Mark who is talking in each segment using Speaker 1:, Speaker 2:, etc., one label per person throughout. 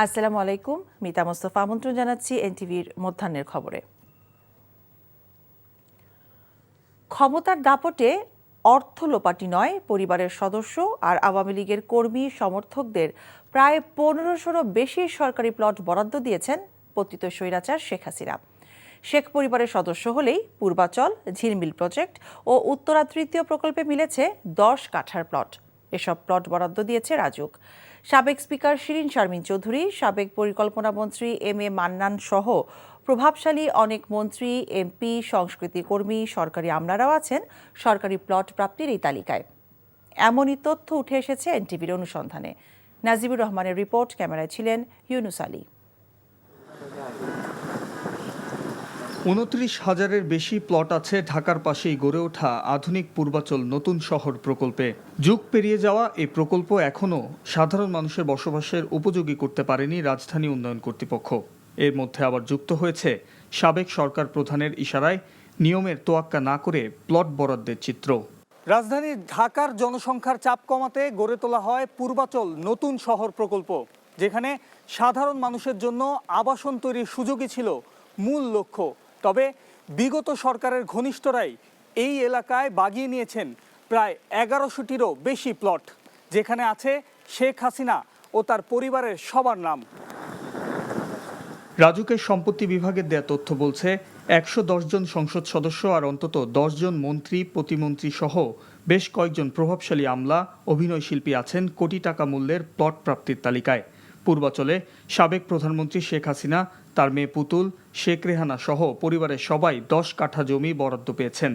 Speaker 1: আসসালামু আলাইকুম। মিতা মোস্তফা আমন্ত্রণ জানাচ্ছি এনটিভির মধ্যাহ্নের খবরে। ক্ষমতার দাপটে অর্থ লোপাটি নয়, পরিবারের সদস্য আর আওয়ামী লীগের কর্মী সমর্থকদের প্রায় 1500 বেশি সরকারি প্লট বরাদ্দ দিয়েছেন পতিত স্বৈরাচার শেখ হাসিনা। শেখ পরিবারের সদস্য হলেই পূর্বাচল, ঝিলমিল প্রজেক্ট ও উত্তরা তৃতীয় প্রকল্পে মিলেছে 10 কাঠার প্লট। এসব প্লট বরাদ্দ দিয়েছে রাজুক। সাবেক স্পিকার শিরীন শারমিন চৌধুরী, সাবেক পরিকল্পনা মন্ত্রী এম এ মান্নান সহ প্রভাবশালী অনেক মন্ত্রী, এমপি, সংস্কৃতি কর্মী, সরকারি আমলারাও আছেন সরকারি প্লট প্রাপ্তির এই তালিকায়। এমনই তথ্য উঠে এসেছে এনটিভির অনুসন্ধানে। নাজিবুর রহমানের রিপোর্ট, ক্যামেরায় ছিলেন ইউনুস আলী।
Speaker 2: ২৯,০০০-এর বেশি প্লট আছে ঢাকার পাশেই গড়ে ওঠা আধুনিক পূর্বাচল নতুন শহর প্রকল্পে। যুগ পেরিয়ে যাওয়া এই প্রকল্প এখনও সাধারণ মানুষের বসবাসের উপযোগী করতে পারেনি রাজধানী উন্নয়ন কর্তৃপক্ষ। এর মধ্যে আবার যুক্ত হয়েছে সাবেক সরকার প্রধানের ইশারায় নিয়মের তোয়াক্কা না করে প্লট বরাদ্দের চিত্র।
Speaker 3: রাজধানী ঢাকার জনসংখ্যার চাপ কমাতে গড়ে তোলা হয় পূর্বাচল নতুন শহর প্রকল্প, যেখানে সাধারণ মানুষের জন্য আবাসন তৈরির সুযোগই ছিল মূল লক্ষ্য। তবে বিগত সরকারের ঘনিষ্ঠরাই এই এলাকায় বাগিয়ে নিয়েছেন প্রায় 1100টিরও বেশি প্লট, যেখানে আছে শেখ হাসিনা ও তার পরিবারের সবার নাম।
Speaker 2: রাজুকের সম্পত্তি বিভাগের দেয়া তথ্য বলছে 110 জন সংসদ সদস্য আর অন্তত 10 জন মন্ত্রী, প্রতিমন্ত্রী সহ বেশ কয়েকজন প্রভাবশালী আমলা, অভিনয় শিল্পী আছেন কোটি টাকা মূল্যের প্লট প্রাপ্তির তালিকায়। পূর্বাচলে সাবেক প্রধানমন্ত্রী শেখ হাসিনা, তার মেয়ে পুতুল, শেখ রেহানা সহ পরিবারের সবাই 10 কাঠা জমি বরাদ্দ পেয়েছেন।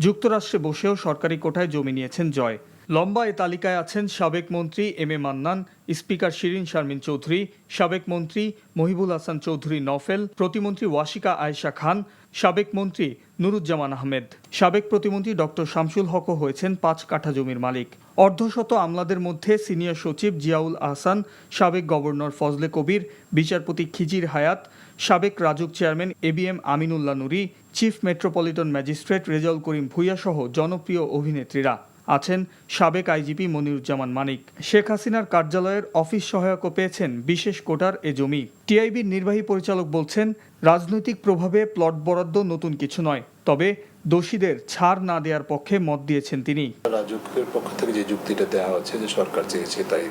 Speaker 2: যুক্তরাষ্ট্রে বসেও সরকারি কোটায় জমি নিয়েছেন জয়। লম্বা এ তালিকায় আছেন সাবেক মন্ত্রী M A Mannan, speaker Shirin Sharmin Chowdhury, সাবেক মন্ত্রী মহিবুল হাসান চৌধুরী নফেল, প্রতিমন্ত্রী ওয়াশিকা আয়েশা খান, সাবেক মন্ত্রী নুরুজ্জামান আহমেদ। সাবেক প্রতিমন্ত্রী ডক্টর শামসুল হকও হয়েছেন 5 কাঠা জমির মালিক। অর্ধশত আমলাদের মধ্যে সিনিয়র সচিব জিয়াউল আহসান, সাবেক গভর্নর ফজলে কবির, বিচারপতি খিজির হায়াত, সাবেক রাজুক চেয়ারম্যান এবিএম আমিনুল্লাহ নুরি, chief metropolitan magistrate Rezaul Karim Bhuiyan সহ জনপ্রিয় অভিনেত্রীরা আছেন। সাবেক আইজিপি মনিরুজ্জামান মানিক। শেখ হাসিনার কার্যালয়ের অফিস সহায়কও পেয়েছেন বিশেষ কোটার এ জমি। টিআইবির নির্বাহী পরিচালক বলছেন, রাজনৈতিক প্রভাবে প্লট বরাদ্দ নতুন কিছু নয়, তবে দোষীদের ছাড় না দেওয়ার পক্ষে মত দিয়েছেন তিনি।
Speaker 4: রাজুকের পক্ষ থেকে যে যুক্তিটা দেওয়া হচ্ছে যে সরকার চেয়েছে তাই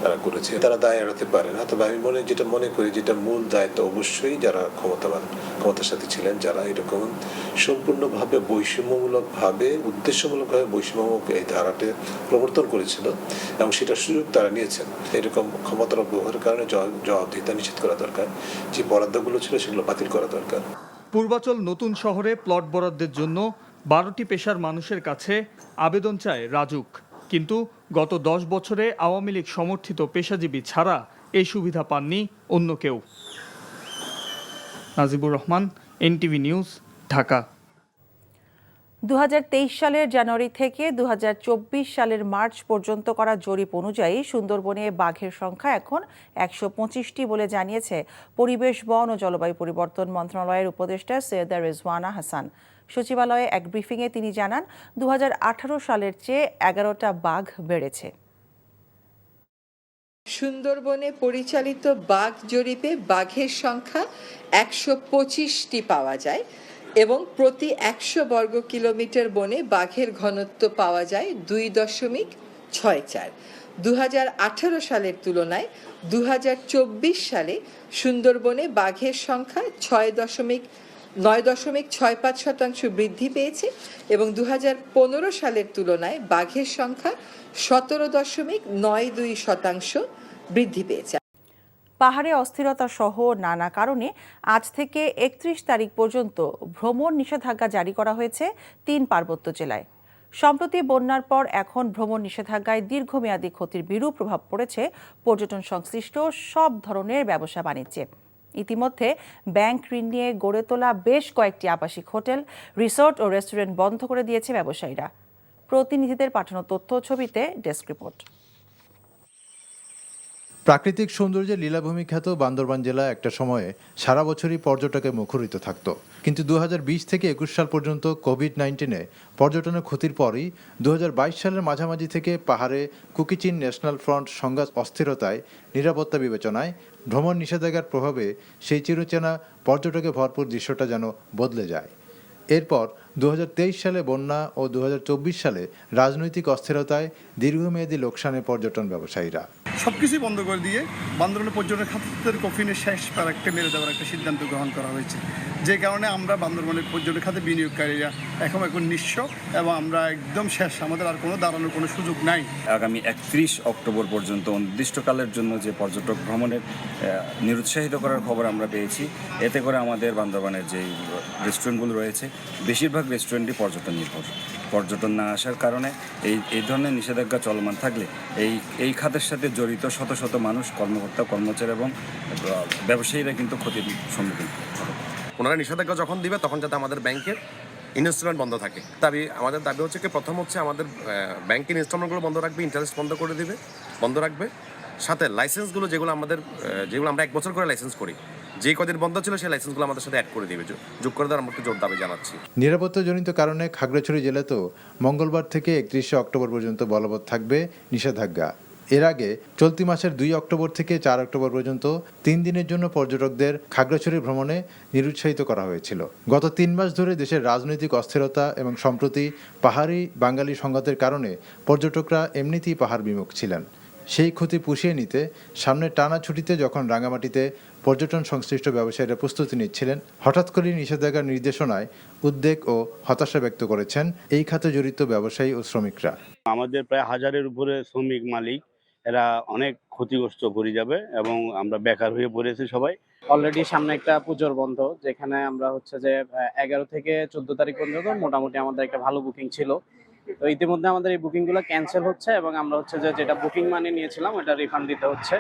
Speaker 4: তারা করেছে, তারা দায় এড়াতে পারে না। তবে আমি যেটা মনে করি, যেটা মূল দায়িত্ব অবশ্যই যারা ক্ষমতার সাথে ছিলেন, যারা এরকম সম্পূর্ণভাবে বৈষম্যমূলকভাবে, উদ্দেশ্যমূলকভাবে বৈষম্যমূলক এই ধারাটা প্রবর্তন করেছিল এবং সেটার সুযোগ তারা নিয়েছেন। এরকম ক্ষমতার ব্যবহারের কারণে জবাবদিহিতা নিশ্চিত করা দরকার। যে বরাদ্দগুলো ছিল সেগুলো বাতিল করা দরকার।
Speaker 2: পূর্বাচল নতুন শহরে প্লট বরাদ্দের জন্য 12টি পেশার মানুষের কাছে আবেদন চায় রাজুক, কিন্তু গত 10 বছরে আওয়ামী লীগ সমর্থিত পেশাজীবী ছাড়া এই সুবিধা পাননি অন্য কেউ। Najibur Rahman, NTV news, Dhaka.
Speaker 1: 2023 সালের জানুয়ারি থেকে 2024 সালের মার্চ পর্যন্ত করা জরিপ অনুযায়ী সুন্দরবনে বাঘের সংখ্যা এখন 125টি বলে জানিয়েছে পরিবেশ, বন ও জলবায়ু পরিবর্তন মন্ত্রণালয়ের উপদেষ্টা সৈয়দা রেজওয়ানা হাসান। সচিবালয়ে এক ব্রিফিংয়ে তিনি জানান, 2018 সালের চেয়ে 11টা বাঘ বেড়েছে।
Speaker 5: সুন্দরবনে পরিচালিত বাঘ জরিপে বাঘের সংখ্যা 125টি পাওয়া যায় এবং প্রতি 100 বর্গ কিলোমিটার বনে বাঘের ঘনত্ব পাওয়া যায় 2.64। 2018 সালের তুলনায় 2024 সালে সুন্দরবনে বাঘের সংখ্যা 9.65% বৃদ্ধি পেয়েছে এবং 2015 সালের তুলনায় বাঘের সংখ্যা 17.92% বৃদ্ধি পেয়েছে।
Speaker 1: পাহাড়ে অস্থিরতা সহ নানা কারণে আজ থেকে 31 তারিখ পর্যন্ত ভ্রমণ নিষেধাজ্ঞা জারি করা হয়েছে 3 পার্বত্য জেলায়। সম্প্রতি বন্যার পর এখন ভ্রমণ নিষেধাজ্ঞায় দীর্ঘমেয়াদী ক্ষতির বিরূপ প্রভাব পড়েছে পর্যটন সংশ্লিষ্ট সব ধরনের ব্যবসা বাণিজ্যে। ইতিমধ্যে ব্যাংক ঋণ নিয়ে গড়ে তোলা বেশ কয়েকটি আবাসিক হোটেল, রিসোর্ট ও রেস্টুরেন্ট বন্ধ করে দিয়েছে ব্যবসায়ীরা। প্রতিনিধিদের পাঠানো তথ্য ছবিতে ডেস্ক রিপোর্ট।
Speaker 6: প্রাকৃতিক সৌন্দর্যে লীলাভূমি খ্যাত বান্দরবান জেলা একটা সময়ে সারা বছরই পর্যটকে মুখরিত থাকত, কিন্তু 2020 থেকে 21 সাল পর্যন্ত কোভিড-19-এ পর্যটনের ক্ষতির পরই 2022 সালের মাঝামাঝি থেকে পাহাড়ে কুকিচিন ন্যাশনাল ফ্রন্ট সংঘাত অস্থিরতায়, নিরাপত্তা বিবেচনায়, ভ্রমণ নিষেধাজ্ঞার প্রভাবে সেই চিরচেনা পর্যটকে ভরপুর দৃশ্যটা যেন বদলে যায়। এরপর 2023 সালে বন্যা ও 2024 সালে রাজনৈতিক অস্থিরতায় দীর্ঘমেয়াদী লোকসানে পর্যটন ব্যবসায়ীরা।
Speaker 7: সবকিছুই বন্ধ করে দিয়ে বান্দরবানের পর্যটন খাতের কফিনের শেষ প্যারাকটা মেরে দেওয়ার একটা সিদ্ধান্ত গ্রহণ করা হয়েছে, যে কারণে আমরা বান্দরবানের পর্যটন খাতে বিনিয়োগকারীরা এখন নিঃস্ব এবং আমরা একদম শেষ, আমাদের আর কোনো দাঁড়ানোর কোনো সুযোগ নাই।
Speaker 8: আগামী 31 অক্টোবর পর্যন্ত অনির্দিষ্টকালের জন্য যে পর্যটক ভ্রমণের নিরুৎসাহিত করার খবর আমরা পেয়েছি, এতে করে আমাদের বান্দরবানের যে রেস্টুরেন্টগুলো রয়েছে বেশিরভাগ রেস্টুরেন্টই পর্যটন নির্ভর। পর্যটন না আসার কারণে এই ধরনের নিষেধাজ্ঞা চলমান থাকলে এই খাতের সাথে জড়িত শত শত মানুষ, কর্মকর্তা, কর্মচারী এবং ব্যবসায়ীরা কিন্তু ক্ষতির সম্মুখীন হবে।
Speaker 9: ওনারা নিষেধাজ্ঞা যখন দিবে তখন যাতে আমাদের ব্যাংকের ইনস্টলমেন্ট বন্ধ থাকে। আমাদের দাবি হচ্ছে কি, প্রথম হচ্ছে আমাদের ব্যাংকের ইনস্টলমেন্টগুলো বন্ধ রাখবে, ইন্টারেস্ট বন্ধ রাখবে, সাথে লাইসেন্সগুলো যেগুলো আমরা 1 বছর করে লাইসেন্স করি, যে কদিন বন্ধ ছিল সেই লাইসেন্সগুলো আমাদের সাথে অ্যাড করে দিবে, যোগ করে দেওয়ার আমরা জোর দাবি জানাচ্ছি।
Speaker 6: নিরাপত্তাজনিত কারণে খাগড়াছড়ি জেলাতেও মঙ্গলবার থেকে 31 অক্টোবর পর্যন্ত বলবৎ থাকবে নিষেধাজ্ঞা। এর আগে চলতি মাসের 2 অক্টোবর থেকে 4 অক্টোবর পর্যন্ত 3 দিনের জন্য পর্যটকদের খাগড়াছড়ি ভ্রমণে নিরুৎসাহিত করা হয়েছিল। গত 3 মাস ধরে দেশের রাজনৈতিক অস্থিরতা এবং সম্প্রতি পাহাড়ি বাঙালি সংঘাতের কারণে পর্যটকরা এমনিতেই পাহাড় বিমুখ ছিলেন। সেই ক্ষতি পুষিয়ে নিতে সামনের টানা ছুটিতে যখন রাঙামাটিতে পর্যটন সংশ্লিষ্ট ব্যবসায়ীরা প্রস্তুতি নিচ্ছিলেন, হঠাৎ করে নিষেধাজ্ঞার নির্দেশনায় উদ্বেগ ও হতাশা ব্যক্ত করেছেন এই খাতে জড়িত ব্যবসায়ী ও শ্রমিকরা।
Speaker 10: আমাদের প্রায় 1000-এর উপরে শ্রমিক মালিক, এরা অনেক ক্ষতিগ্রস্ত করে যাবে এবং আমরা বেকার হয়ে পড়েছি সবাই।
Speaker 11: অলরেডি সামনে একটা পুজোর বন্ধ, যেখানে আমরা হচ্ছে যে 11 থেকে 14 তারিখ পর্যন্ত মোটামুটি আমাদের একটা ভালো বুকিং ছিল। তো ইতিমধ্যে আমাদের এই বুকিংগুলো ক্যান্সেল হচ্ছে এবং আমরা হচ্ছে যে যেটা বুকিং মানি নিয়েছিলাম ওটা রিফান্ড দিতে হচ্ছে।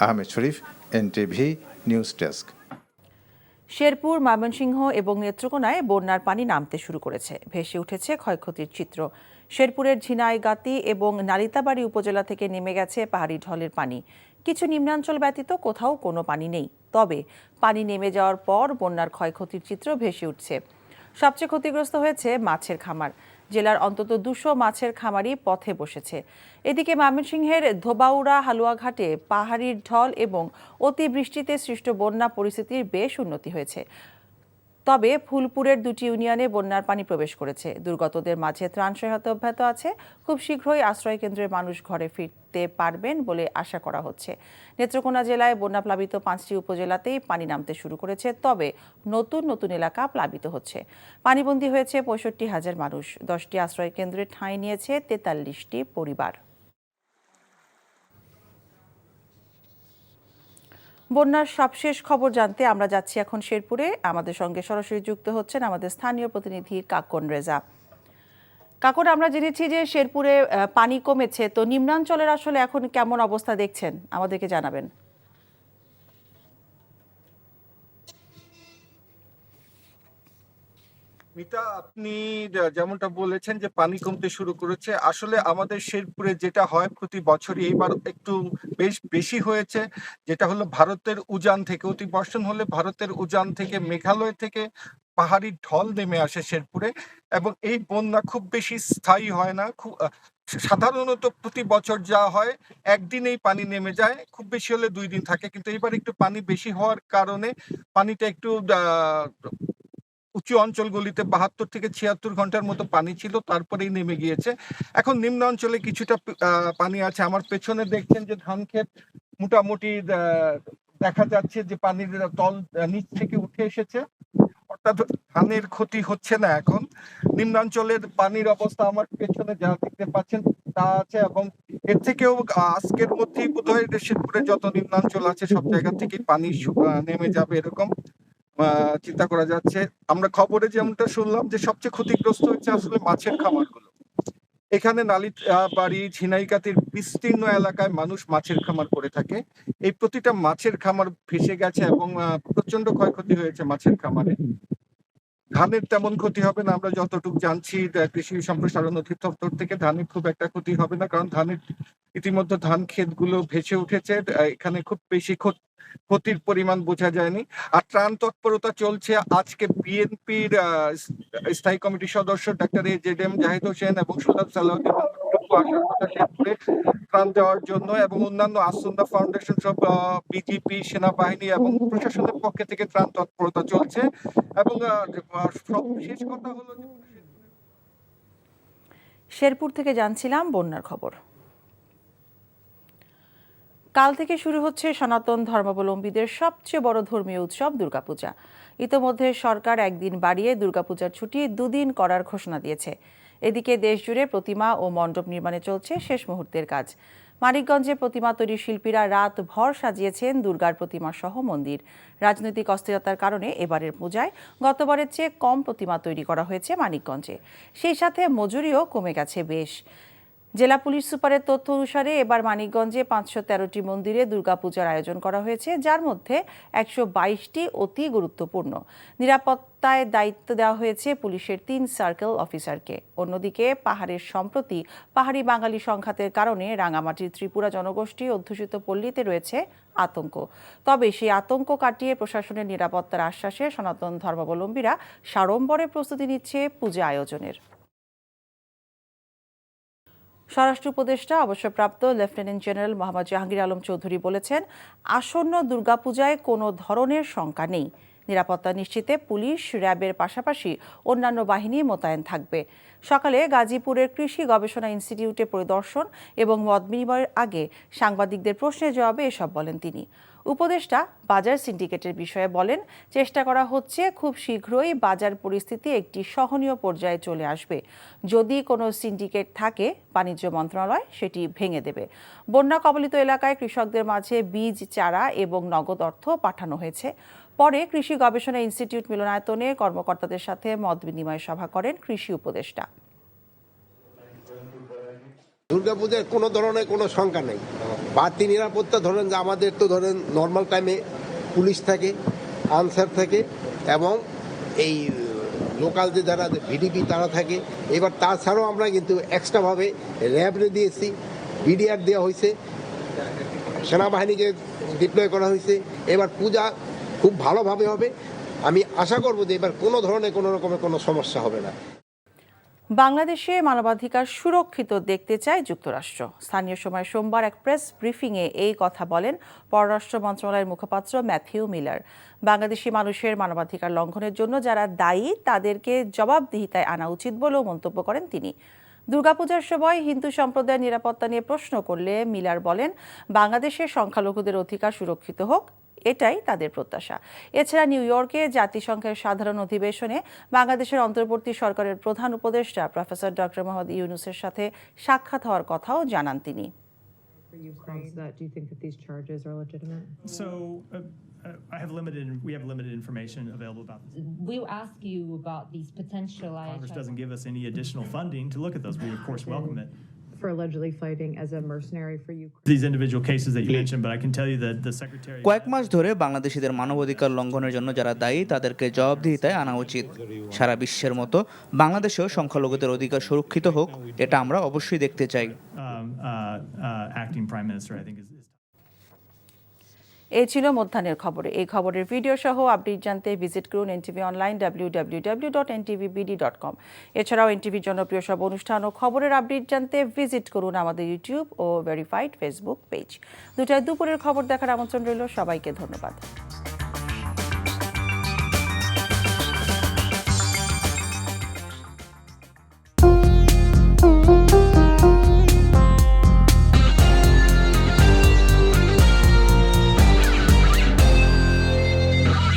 Speaker 6: Ahmed Sharif, NTV news desk.
Speaker 1: Sherpur, Mymensingh এবং নেত্রকোনায় বন্যার পানি নামতে শুরু করেছে। ভেসে উঠেছে ক্ষয়ক্ষতির চিত্র। শেরপুরের ঝিনাইগাতি এবং নালিতাবাড়ী উপজেলা থেকে নেমে গেছে পাহাড়ি ঢলের পানি। কিছু নিম্নাঞ্চল ব্যতীত কোথাও কোনো পানি নেই। তবে পানি নেমে যাওয়ার পর বন্যার ক্ষয়ক্ষতির চিত্র ভেসে উঠছে। সবচেয়ে ক্ষতিগ্রস্ত হয়েছে মাছের খামার। জেলার অন্তত 200 মাছের খামারই পথে বসেছে। এদিকে ময়মনসিংহের ধোবাউড়া হালুয়াঘাটে পাহাড়ির ঢল এবং অতিবৃষ্টিতে সৃষ্ট বন্যা পরিস্থিতির বেশ উন্নতি হয়েছে। তবে ফুলপুরের 2টি ইউনিয়নে বন্যার পানি প্রবেশ করেছে। দুর্গতদের মাঝে ত্রাণ সহায়তা অব্যাহত আছে। খুব শীঘ্রই আশ্রয় কেন্দ্রের মানুষ ঘরে ফিরতে পারবেন বলে আশা করা হচ্ছে। নেত্রকোনা জেলায় বন্যাপ্লাবিত 5টি উপজেলাতেই পানি নামতে শুরু করেছে। তবে নতুন নতুন এলাকা প্লাবিত হচ্ছে। পানিবন্দী হয়েছে 65,000 মানুষ। 10টি আশ্রয় কেন্দ্রে ঠাঁই নিয়েছে 43টি পরিবার। বন্যার সবশেষ খবর জানতে আমরা যাচ্ছি এখন শেরপুরে। আমাদের সঙ্গে সরাসরি যুক্ত হচ্ছেন আমাদের স্থানীয় প্রতিনিধি কাকন রেজা। কাকন, আমরা জেনেছি যে শেরপুরে পানি কমেছে, তো নিম্নাঞ্চলের আসলে এখন কেমন অবস্থা দেখছেন আমাদেরকে জানাবেন।
Speaker 7: মিতা, আপনি যেমনটা বলেছেন যে পানি কমতে শুরু করেছে, আসলে আমাদের শেরপুরে যেটা হয় প্রতি বছরই, এবার একটু বেশি হয়েছে। যেটা হলো ভারতের উজান থেকে, অতি বর্ষণ হলে ভারতের উজান থেকে, মেঘালয় থেকে পাহাড়ি ঢল নেমে আসে শেরপুরে, এবং এই বন্যা খুব বেশি স্থায়ী হয় না। সাধারণত প্রতি বছর যা হয় একদিনেই পানি নেমে যায়, খুব বেশি হলে 2 দিন থাকে, কিন্তু এবার একটু পানি বেশি হওয়ার কারণে পানিটা একটু উঁচু অঞ্চলগুলিতে 72 থেকে 76 ঘন্টার মতো পানি ছিল, তারপরেই নেমে গিয়েছে। এখন নিম্ন অঞ্চলে কিছুটা পানি আছে। আমার পেছনে দেখছেন যে ধান ক্ষেত মোটামুটি দেখা যাচ্ছে যে পানির তল নিচ থেকে উঠে এসেছে, অর্থাৎ ধানের ক্ষতি হচ্ছে না। এখন নিম্নাঞ্চলের পানির অবস্থা আমার পেছনে যা দেখতে পাচ্ছেন তা আছে, এবং এর থেকেও আজকের মধ্যেই বোধহয় শেরপুরে যত নিম্নাঞ্চল আছে সব জায়গা থেকে পানি নেমে যাবে এরকম চিন্তা করা যাচ্ছে। আমরা খবরে যেমনটা শুনলাম যে সবচেয়ে ক্ষতিগ্রস্ত হচ্ছে আসলে মাছের খামারগুলো। এখানে নালিতাবাড়ী, ঝিনাইগাতির বিস্তীর্ণ এলাকায় মানুষ মাছের খামার করে থাকে। এই প্রতিটা মাছের খামার ভেসে গেছে এবং প্রচন্ড ক্ষয়ক্ষতি হয়েছে মাছের খামারে। ধানের তেমন ক্ষতি হবে না, আমরা যতটুকু জানছি কৃষি সম্প্রসারণ অধিদপ্তর থেকে ধানের খুব একটা ক্ষতি হবে না, কারণ ধানের ইতিমধ্যে ধান ক্ষেতগুলো ভেসে উঠেছে, এখানে খুব বেশি ক্ষতির পরিমাণ বোঝা যায়নি। আর ত্রাণ তৎপরতা চলছে। আজকে বিএনপির স্থায়ী কমিটির সদস্য ডাক্তার AJM জাহিদ হোসেন এবং সুলতান সালাউদ্দিন আসার কথা শেরপুরে ত্রাণ দেওয়ার জন্য, এবং অন্যান্য আসুন্না ফাউন্ডেশন সব বিজিপি, সেনাবাহিনী এবং প্রশাসনের পক্ষে থেকে ত্রাণ তৎপরতা চলছে। এবং শেষ কথা হলো,
Speaker 1: শেরপুর থেকে জানছিলাম বন্যার খবর। কাল থেকে শুরু হচ্ছে সনাতন ধর্মাবলম্বীদের সবচেয়ে বড় ধর্মীয় উৎসব দুর্গাপূজা। ইতোমধ্যে সরকার একদিন বাড়িয়ে দুর্গাপূজার ছুটি 2 দিন করার ঘোষণা দিয়েছে। এদিকে দেশজুড়ে প্রতিমা ও মণ্ডপ নির্মাণে চলছে শেষ মুহূর্তের কাজ। মানিকগঞ্জে প্রতিমা তৈরি শিল্পীরা রাত ভর সাজিয়েছেন দুর্গার প্রতিমা সহ মন্দির। রাজনৈতিক অস্থিরতার কারণে এবারের পূজায় গতবারের চেয়ে কম প্রতিমা তৈরি করা হয়েছে মানিকগঞ্জে। সেই সাথে মজুরিও কমে গেছে বেশ। জেলা পুলিশ সুপারের তথ্য অনুসারে এবার মানিকগঞ্জে 513টি মন্দিরে দুর্গাপূজার আয়োজন করা হয়েছে, যার মধ্যে 122টি অতি গুরুত্বপূর্ণ। নিরাপত্তায় দায়িত্ব দেওয়া হয়েছে পুলিশের 3 সার্কেল অফিসারকে। অন্যদিকে পাহাড়ের সম্প্রতি পাহাড়ি বাঙালি সংঘাতের কারণে রাঙামাটির ত্রিপুরা জনগোষ্ঠী অধ্যুষিত পল্লীতে রয়েছে আতঙ্ক। তবে সেই আতঙ্ক কাটিয়ে প্রশাসনের নিরাপত্তার আশ্বাসে সনাতন ধর্মাবলম্বীরা সাড়ম্বরে প্রস্তুতি নিচ্ছে পূজা আয়োজনের। স্বরাষ্ট্র উপদেষ্টা অবসরপ্রাপ্ত লেফটেন্যান্ট জেনারেল মোহাম্মদ জাহাঙ্গীর আলম চৌধুরী বলেছেন, আসন্ন দুর্গাপূজায় কোনো ধরনের শঙ্কা নেই। নিরাপত্তা নিশ্চিতে পুলিশ, র্যাবের পাশাপাশি অন্যান্য বাহিনী মোতায়েন থাকবে। সকালে গাজীপুরের কৃষি গবেষণা ইনস্টিটিউটে পরিদর্শন এবং মত বিনিময়ের আগে সাংবাদিকদের প্রশ্নের জবাবে এসব বলেন তিনি। উপদেষ্টা বাজার সিন্ডিকেটের বিষয়ে বলেন, চেষ্টা করা হচ্ছে খুব শীঘ্রই বাজার পরিস্থিতি একটি সহনীয় পর্যায়ে চলে আসবে। যদি কোনো সিন্ডিকেট থাকে, বাণিজ্য মন্ত্রণালয় সেটি ভেঙে দেবে। বন্যা কবলিত এলাকায় কৃষকদের মাঝে বীজ, চারা এবং নগদ অর্থ পাঠানো হয়েছে। পরে কৃষি গবেষণা ইনস্টিটিউট মিলনায়তনে কর্মকর্তাদের সাথে মত বিনিময় সভা করেন কৃষি উপদেষ্টা।
Speaker 12: দুর্গাপূজার কোনো ধরনের কোনো শঙ্কা নেই। বাড়তি নিরাপত্তা ধরেন যে আমাদের তো ধরেন নর্মাল টাইমে পুলিশ থাকে, আনসার থাকে এবং এই লোকাল যে যারা ভিডিপি তারা থাকে। এবার তাছাড়াও আমরা কিন্তু এক্সট্রাভাবে র্যাবরে দিয়েছি, বিডিআর দেওয়া হয়েছে, সেনাবাহিনীকে ডিপ্লয় করা হয়েছে। এবার পূজা খুব ভালোভাবে হবে। আমি আশা করব যে এবার কোনো ধরনের কোনো রকমের কোনো সমস্যা হবে না।
Speaker 1: বাংলাদেশে মানবাধিকার সুরক্ষিত দেখতে চায় যুক্তরাষ্ট্র। স্থানীয় সময় সোমবার এক প্রেস ব্রিফিংয়ে এই কথা বলেন পররাষ্ট্র মন্ত্রণালয়ের মুখপাত্র ম্যাথিউ মিলার। বাংলাদেশি মানুষের মানবাধিকার লঙ্ঘনের জন্য যারা দায়ী তাদেরকে জবাবদিহিতায় আনা উচিত বলেও মন্তব্য করেন তিনি। দুর্গাপূজার সময় হিন্দু সম্প্রদায়ের নিরাপত্তা নিয়ে প্রশ্ন করলে মিলার বলেন, বাংলাদেশের সংখ্যালঘুদের অধিকার সুরক্ষিত হোক, এটাই তাদের প্রত্যাশা। এছাড়া নিউ ইয়র্কে জাতিসংঘের সাধারণ অধিবেশনে বাংলাদেশের অন্তর্বর্তী সরকারের প্রধান উপদেষ্টা প্রফেসর ডক্টর মোহাম্মদ ইউনূসের সাথে সাক্ষাৎ হওয়ার কথাও জানান তিনি।
Speaker 13: We have limited information available about this.
Speaker 14: We'll ask you about these potential
Speaker 13: Congress doesn't give us any additional funding to look at those. We of course welcome it.
Speaker 14: for allegedly fighting as a mercenary for Ukraine.
Speaker 13: These individual cases that you mentioned, but I can tell you that the Secretary
Speaker 15: কয়েক মাস ধরে বাংলাদেশিদের মানবাধিকার লঙ্ঘনের জন্য যারা দায়ী তাদেরকে জবাবদিহিতায় আনা উচিত। সারা বিশ্বের মতো বাংলাদেশেও সংখ্যালঘুদের অধিকার সুরক্ষিত হোক, এটা আমরা অবশ্যই দেখতে চাই।
Speaker 13: acting Prime Minister, I think is
Speaker 1: এই ছিল মধ্যাহ্নের খবরে। এই খবরের ভিডিও সহ আপডেট জানতে ভিজিট করুন এনটিভি অনলাইন www.ntvbd.com। এছাড়াও এনটিভির জনপ্রিয় সব অনুষ্ঠান ও খবরের আপডেট জানতে ভিজিট করুন আমাদের ইউটিউব ও ভেরিফাইড ফেসবুক পেজ। 2টায় দুপুরের খবর দেখার আমন্ত্রণ রইল। সবাইকে ধন্যবাদ।